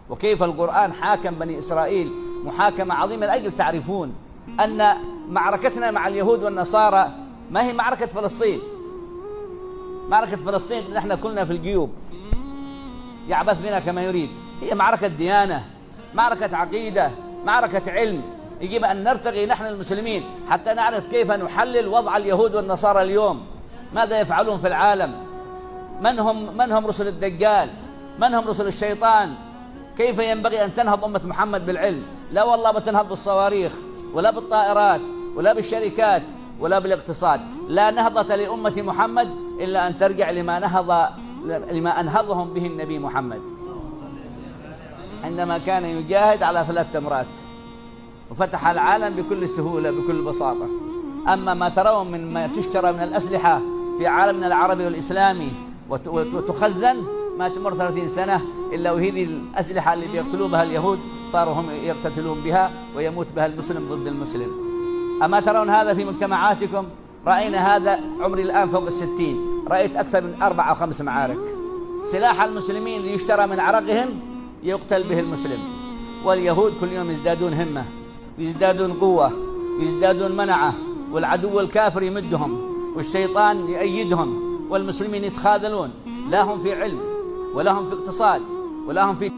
وكيف القرآن حاكم بني إسرائيل محاكمة عظيمة لأجل تعرفون أن معركتنا مع اليهود والنصارى ما هي معركة فلسطين. معركة فلسطين نحن كلنا في الجيوب يعبث بنا كما يريد. هي معركة ديانة، معركة عقيدة، معركة علم. يجب أن نرتقي نحن المسلمين حتى نعرف كيف نحلل وضع اليهود والنصارى اليوم، ماذا يفعلون في العالم، من هم رسل الدجال، من هم رسل الشيطان، كيف ينبغي أن تنهض أمة محمد بالعلم. لا والله بتنهض بالصواريخ ولا بالطائرات ولا بالشركات ولا بالاقتصاد. لا نهضة لأمة محمد إلا أن ترجع لما أنهضهم به النبي محمد عندما كان يجاهد على 3 تمرات وفتح العالم بكل سهولة بكل بساطة. أما ما ترون من ما تشترى من الأسلحة في عالمنا العربي والإسلامي وتخزن ما تمر 30 سنة إلا وهذه الأسلحة اللي بيقتلوا بها اليهود صاروا هم يقتتلون بها ويموت بها المسلم ضد المسلم. أما ترون هذا في مجتمعاتكم؟ رأينا هذا، عمري الآن فوق 60، رأيت أكثر من 4 أو 5 معارك. سلاح المسلمين اللي يشترى من عرقهم يقتل به المسلم، واليهود كل يوم يزدادون همة، يزدادون قوة، يزدادون منعة، والعدو الكافر يمدهم والشيطان يؤيدهم، والمسلمين يتخاذلون، لا هم في علم ولا هم في اقتصاد ولا هم في